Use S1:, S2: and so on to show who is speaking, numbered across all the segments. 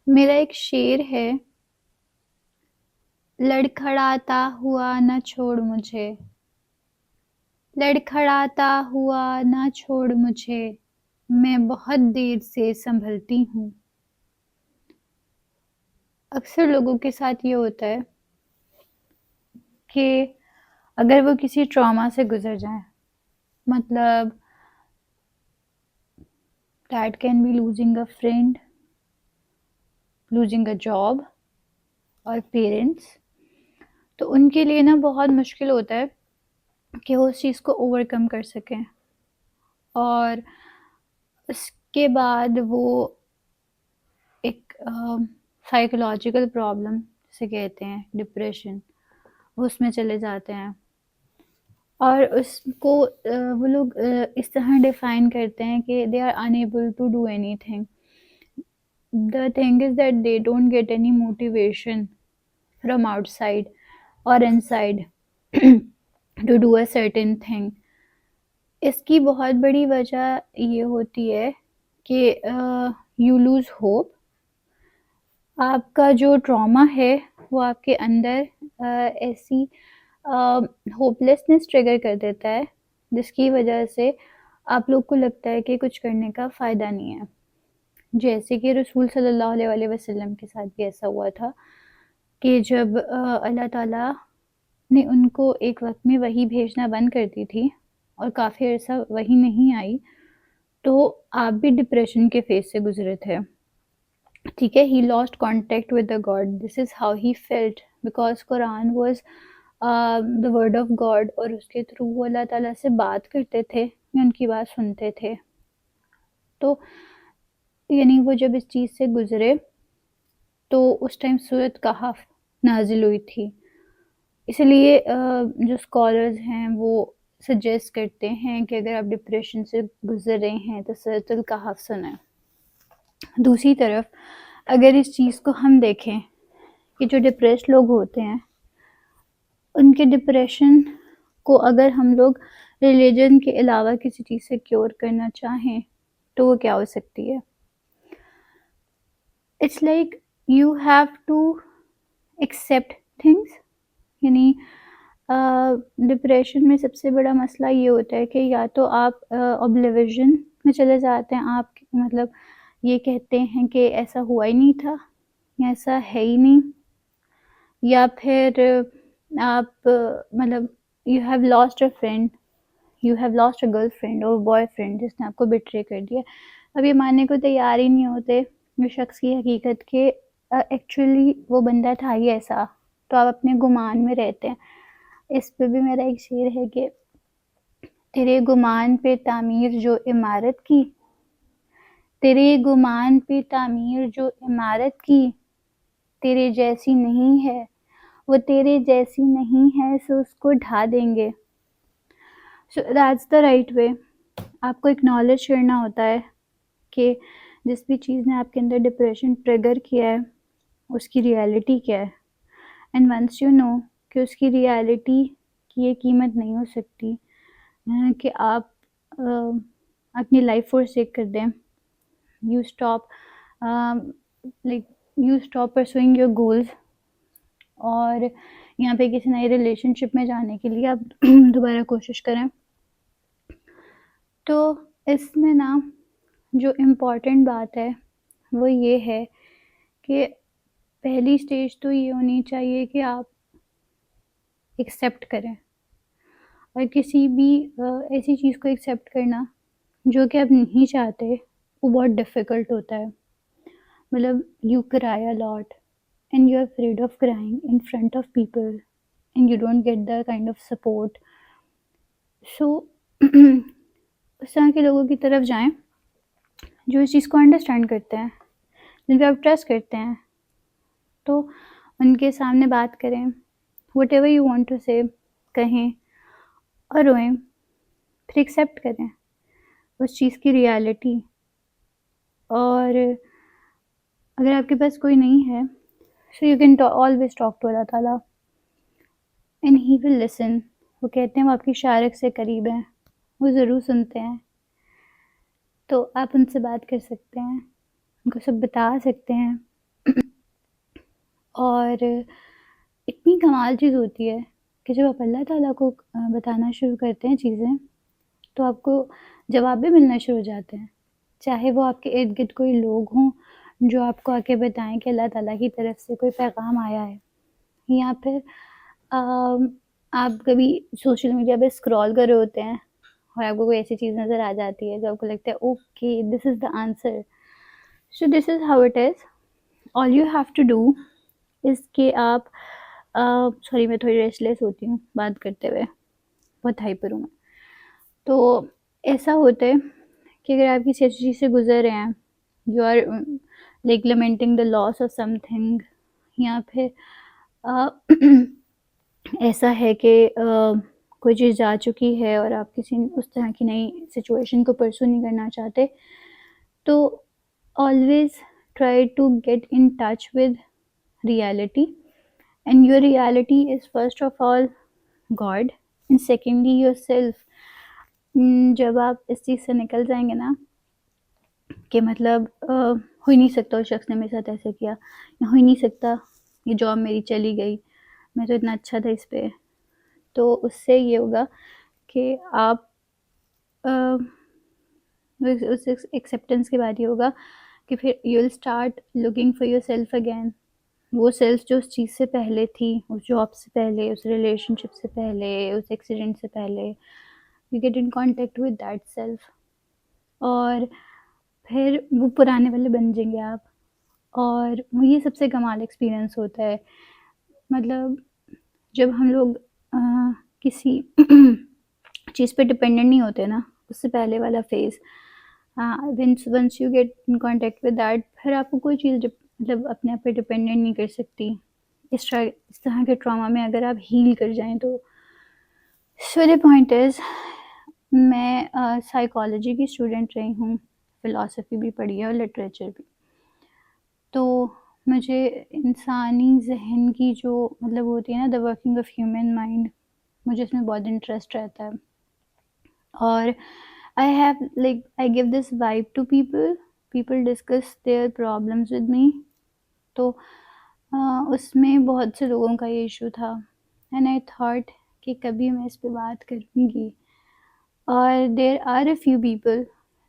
S1: میرا ایک شعر ہے، لڑکھڑاتا ہوا نہ چھوڑ مجھے، لڑکھڑاتا ہوا نہ چھوڑ مجھے، میں بہت دیر سے سنبھلتی ہوں۔ اکثر لوگوں کے ساتھ یہ ہوتا ہے کہ اگر وہ کسی ٹراما سے گزر جائیں، مطلب that can be losing a friend, losing a job اور پیرنٹس، تو ان کے لیے نا بہت مشکل ہوتا ہے کہ وہ اس چیز کو اوور کم کر سکیں، اور اس کے بعد وہ ایک سائیکولوجیکل پرابلم سے کہتے ہیں ڈپریشن، وہ اس میں چلے جاتے ہیں، اور اس کو وہ لوگ اس طرح ڈیفائن کرتے ہیں کہ they are unable to do anything. The thing is that they don't get any motivation from outside or inside to do a certain thing. اس کی بہت بڑی وجہ یہ ہوتی ہے کہ you lose hope. آپ کا جو ٹراما ہے وہ آپ کے اندر ایسی ہوپلیسنس ٹریگر کر دیتا ہے جس کی وجہ سے آپ لوگ کو لگتا ہے کہ کچھ کرنے کا فائدہ نہیں ہے، جیسے کہ رسول صلی اللہ علیہ وسلم کے ساتھ بھی ایسا ہوا تھا کہ جب اللہ تعالیٰ نے ان کو ایک وقت میں وحی بھیجنا بند کر دی تھی اور کافی عرصہ وحی نہیں آئی، تو آپ بھی ڈپریشن کے فیز سے گزرے تھے، ٹھیک ہے. He last contact with the God, this is how he felt, because Quran was the word of God, اور اس کے تھرو وہ اللہ تعالیٰ سے بات کرتے تھے یا ان کی بات سنتے تھے. تو یعنی وہ جب اس چیز سے گزرے تو اس ٹائم سورۃ کہف نازل ہوئی تھی، اس لیے جو اسکالرز ہیں وہ سجیسٹ کرتے ہیں کہ اگر آپ ڈپریشن سے گزر رہے ہیں تو سورۃ الکہف سنیں. دوسری طرف اگر اس چیز کو ہم دیکھیں کہ جو ڈپریس لوگ ہوتے ہیں ان کے ڈپریشن کو اگر ہم لوگ ریلیجن کے علاوہ کسی چیز سے کیور کرنا چاہیں تو وہ کیا ہو سکتی ہے؟ It's like you have to accept things. یعنی ڈپریشن میں سب سے بڑا مسئلہ یہ ہوتا ہے کہ یا تو آپ اوبلیویژن میں چلے جاتے ہیں، آپ مطلب یہ کہتے ہیں کہ ایسا ہوا ہی نہیں تھا یا ایسا ہے ہی نہیں، یا پھر آپ مطلب you have lost a friend, you have lost a girl friend اور بوائے فرینڈ جس نے آپ کو بٹرے کر دیا. اب یہ ماننے کو تیار ہی نہیں ہوتے اس شخص کی حقیقت کہ ایکچولی وہ بندہ تھا ہی ایسا، تو آپ اپنے گمان میں رہتے ہیں. اس پہ بھی میرا ایک شعر ہے کہ تیرے گمان پہ تعمیر جو عمارت کی، تیرے گمان پہ تعمیر جو عمارت کی، تیرے جیسی نہیں ہے وہ تیرے جیسی نہیں ہے سو اس کو ڈھا دیں گے. So that's the right way. آپ کو اکنالج کرنا ہوتا ہے کہ جس بھی چیز نے آپ کے اندر ڈپریشن ٹریگر کیا ہے اس کی ریالٹی کیا ہے، اینڈ ونس یو نو کہ اس کی ریالٹی کی یہ قیمت نہیں ہو سکتی کہ آپ اپنی لائف فورسیک کر دیں. You stop pursuing your goals, اور یہاں پہ کسی نئی ریلیشن شپ میں جانے کے لیے آپ دوبارہ کوشش کریں. تو اس میں نا جو امپورٹنٹ بات ہے وہ یہ ہے کہ پہلی سٹیج تو یہ ہونی چاہیے کہ آپ ایکسیپٹ کریں، اور کسی بھی ایسی چیز کو ایکسیپٹ کرنا جو کہ آپ نہیں چاہتے وہ بہت ڈیفیکلٹ ہوتا ہے. مطلب you cry a lot and you are afraid of crying in front of people and you don't get the kind of support. So اس طرح کے لوگوں کی طرف جائیں جو اس چیز کو انڈرسٹینڈ کرتے ہیں، جن پہ آپ ٹرسٹ کرتے ہیں، تو ان کے سامنے بات کریں، whatever you want to say کہیں اور روئیں، پھر ایکسیپٹ کریں اس چیز کی ریالٹی. اور اگر آپ کے پاس کوئی نہیں ہے so you can always talk to Allah تعالیٰ اینڈ ہی ول لسن. وہ کہتے ہیں وہ آپ کی شارک سے قریب ہیں، وہ ضرور سنتے ہیں. تو آپ ان سے بات کر سکتے ہیں، ان کو سب بتا سکتے ہیں اور اتنی کمال چیز ہوتی ہے کہ جب آپ اللہ تعالیٰ کو بتانا شروع کرتے ہیں چیزیں تو آپ کو جواب بھی ملنا شروع ہو جاتے ہیں، چاہے وہ آپ کے ارد گرد کوئی لوگ ہوں جو آپ کو آ کے بتائیں کہ اللہ تعالیٰ کی طرف سے کوئی پیغام آیا ہے، یا پھر آپ کبھی سوشل میڈیا پہ اسکرول کر رہے ہوتے ہیں اور آپ کو کوئی ایسی چیز نظر آ جاتی ہے جو آپ کو لگتا ہے okay this is the answer. So this is how it is. All you have to do is کہ آپ سوری میں تھوڑی ریسٹلیس ہوتی ہوں بات کرتے ہوئے، بہت ہائپر ہوں میں. تو ایسا ہوتا ہے کہ اگر آپ کسی ایسی چیز سے گزر رہے ہیں، you are like lamenting the loss of something, یا پھر ایسا ہے کہ کوئی چیز جا چکی ہے اور آپ کسی اس طرح کی نئی سچویشن کو پرسو نہیں کرنا چاہتے، تو always try to get in touch with reality, and your reality is first of all God and secondly yourself. جب آپ اس چیز سے نکل جائیں گے نا کہ مطلب ہو ہی نہیں سکتا اس شخص نے میرے ساتھ ایسے کیا، یا ہو ہی نہیں سکتا یہ جاب میری چلی گئی، میں تو اتنا اچھا تھا اس پہ، تو اس سے یہ ہوگا کہ آپ اس ایکسیپٹنس کے بعد یہ ہوگا کہ پھر you will start looking for your self again, وہ سیلف جو اس چیز سے پہلے تھی، اس جاب سے پہلے، اس ریلیشن شپ سے پہلے، اس ایکسیڈنٹ سے پہلے، you get in contact with that self, اور پھر وہ پرانے والے بن جائیں گے آپ. اور یہ سب سے کمال ایکسپیرئنس ہوتا ہے. مطلب جب ہم لوگ کسی چیز پہ ڈپینڈنٹ نہیں ہوتے نا، اس سے پہلے والا phase, once you get in contact with that, پھر آپ کو کوئی چیز مطلب اپنے آپ پہ ڈپینڈنٹ نہیں کر سکتی. اس طرح کے ٹراما میں اگر آپ ہیل کر جائیں تو. سو دی پوائنٹ از، میں سائیکالوجی کی اسٹوڈنٹ رہی ہوں، فلاسفی بھی پڑھی ہے اور لٹریچر بھی. تو مجھے انسانی ذہن کی جو مطلب ہوتی ہے نا، the working of human mind, مجھے اس میں بہت انٹرسٹ رہتا ہے. اور I have like I give this vibe to people discuss their problems with me. تو اس میں بہت سے لوگوں کا یہ ایشو تھا، اینڈ آئی تھاٹ کہ کبھی میں اس پہ بات کروں گی. اور there are a few people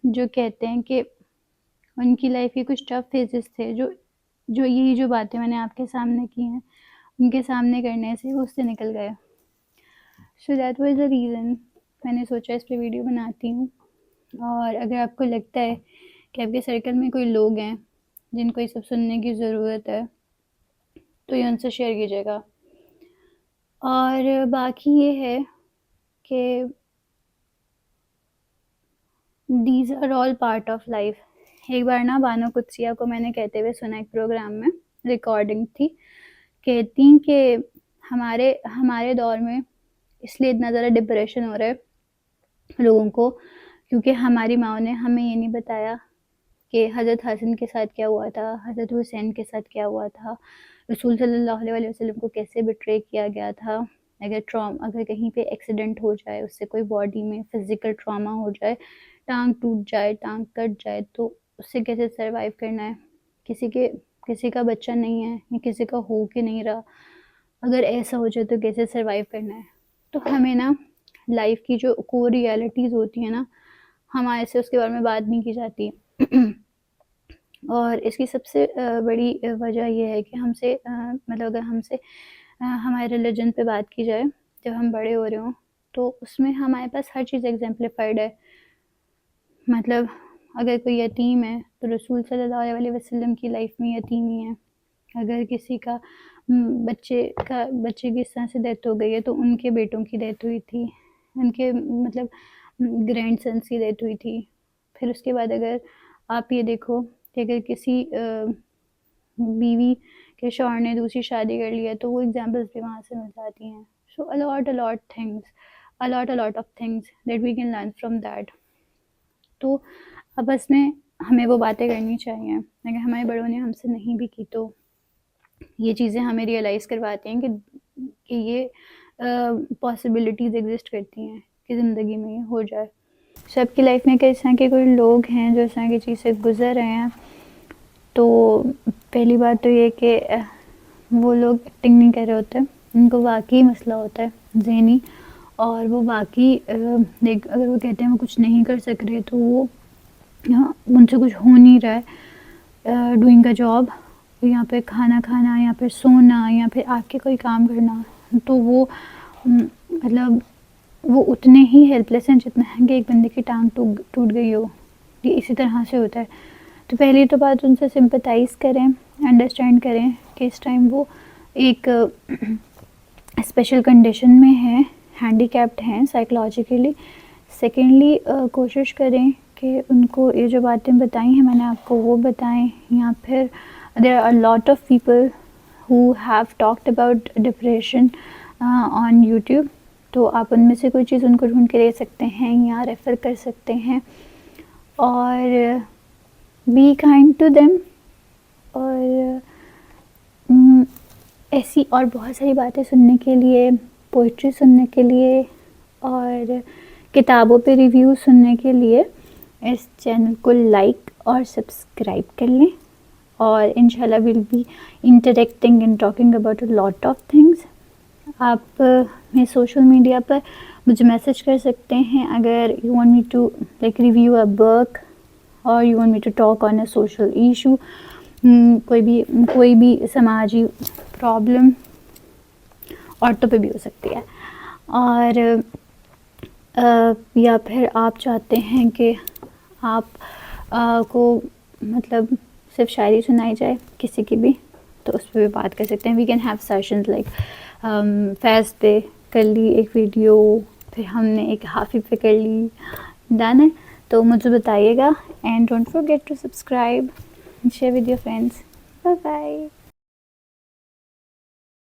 S1: جو کہتے ہیں کہ ان کی لائف کے کچھ ٹف فیزز تھے، جو یہی جو باتیں میں نے آپ کے سامنے کی ہیں ان کے سامنے کرنے سے وہ اس سے نکل گئے. So that was the reason میں نے سوچا اس پہ ویڈیو بناتی ہوں. اور اگر آپ کو لگتا ہے کہ آپ کے سرکل میں کوئی لوگ ہیں جن کو یہ سب سننے کی ضرورت ہے تو یہ ان سے شیئر کیجیے گا. اور باقی یہ ہے کہ these are all part of life. ایک بار نا بانو قدسیہ کو میں نے کہتے ہوئے سنا ایک پروگرام میں، ریکارڈنگ تھی، کہتی کہ ہمارے دور میں اس لیے اتنا زیادہ ڈپریشن ہو رہا ہے لوگوں کو کیونکہ ہماری ماؤں نے ہمیں یہ نہیں بتایا کہ حضرت حسن کے ساتھ کیا ہوا تھا، حضرت حسین کے ساتھ کیا ہوا تھا، رسول صلی اللہ علیہ وسلم کو کیسے بٹرے کیا گیا تھا. اگر کہیں پہ ایکسیڈنٹ ہو جائے، اس سے کوئی باڈی میں فزیکل ٹراما ہو جائے، ٹانگ ٹوٹ جائے، ٹانگ کٹ جائے، تو اس سے کیسے سروائیو کرنا ہے. کسی کا بچہ نہیں ہے یا کسی کا ہو کے نہیں رہا، اگر ایسا ہو جائے تو کیسے سروائیو کرنا ہے. تو ہمیں نا لائف کی جو کور ریالٹیز ہوتی ہیں نا، ہمارے سے اس کے بارے میں بات نہیں کی جاتی. اور اس کی سب سے بڑی وجہ یہ ہے کہ ہم سے مطلب اگر ہم سے ہمارے ریلیجن پہ بات کی جائے جب ہم بڑے ہو رہے ہوں تو اس میں ہمارے پاس ہر چیز ایگزامپلیفائڈ ہے. مطلب اگر کوئی یتیم ہے تو رسول صلی اللہ علیہ وسلم کی لائف میں یتیمی ہے. اگر کسی کا بچے کی اس طرح سے ڈیتھ ہو گئی ہے تو ان کے بیٹوں کی ڈیتھ ہوئی تھی، ان کے مطلب گرینڈ سنس کی ڈیتھ ہوئی تھی. پھر اس کے بعد اگر آپ یہ دیکھو کہ اگر کسی بیوی کے شوہر نے دوسری شادی کر لی ہے تو وہ ایگزامپلس بھی وہاں سے مل جاتی ہیں. سو a lot of things that we can learn from that. تو اب اس میں ہمیں وہ باتیں کرنی چاہیے. اگر ہمارے بڑوں نے ہم سے نہیں بھی کی تو یہ چیزیں ہمیں ریئلائز کرواتی ہیں کہ یہ پاسبلٹیز ایگزسٹ کرتی ہیں کہ زندگی میں یہ ہو جائے. سب کی لائف میں کس طرح کے کوئی لوگ ہیں جو اس طرح کی چیز سے گزر رہے ہیں. تو پہلی بات تو یہ کہ وہ لوگ ایکٹنگ نہیں کر رہے ہوتے, ان کو واقعی مسئلہ ہوتا ہے ذہنی, اور وہ واقعی اگر وہ کہتے ہیں وہ کچھ نہیں کر سک رہے تو وہ ان سے کچھ ہو نہیں رہا ہے ڈوئنگ کا جاب, یا پھر کھانا کھانا, یا پھر سونا, یا پھر آ کے کوئی کام کرنا, تو وہ مطلب وہ اتنے ہی ہیلپ لیس ہیں جتنا ہے کہ ایک بندے کی ٹانگ ٹوٹ گئی ہو. یہ اسی طرح سے ہوتا ہے. تو پہلی تو بات ان سے سمپتھائز کریں, انڈرسٹینڈ کریں کہ اس ٹائم وہ ایک اسپیشل کنڈیشن میں ہیں, ہینڈی کیپڈ ہیں سائیکولوجیکلی. سیکنڈلی کوشش کریں کہ ان کو یہ جو باتیں بتائی ہیں میں نے آپ کو وہ بتائیں, یا پھر there are lot of people who have talked about depression on YouTube, تو آپ ان میں سے کوئی چیز ان کو ڈھونڈ کے دے سکتے ہیں یا ریفر کر سکتے ہیں. اور بی کائنڈ ٹو دیم, اور ایسی اور بہت ساری باتیں سننے کے لیے, پوئٹری سننے کے لیے, اور کتابوں پہ ریویو سننے کے لیے اس چینل کو لائک اور سبسکرائب کر لیں. اور انشاءاللہ will be interacting and talking about a lot of things. آپ میں سوشل میڈیا پر مجھے میسیج کر سکتے ہیں اگر you want me to like review a book, اور you want me to talk on a social issue, کوئی بھی سماجی پرابلم, عورتوں پہ بھی ہو سکتی ہے. اور یا پھر آپ چاہتے ہیں کہ آپ کو مطلب صرف شاعری سنائی جائے کسی کی بھی, تو اس پہ بھی بات کر سکتے ہیں. We can have sessions like Faiz پہ کر لی ایک ویڈیو, پھر ہم نے ایک حافظ پہ کر لی, ڈن ہے. تو مجھے بتائیے گا, and don't forget to subscribe and share with your friends. Bye bye.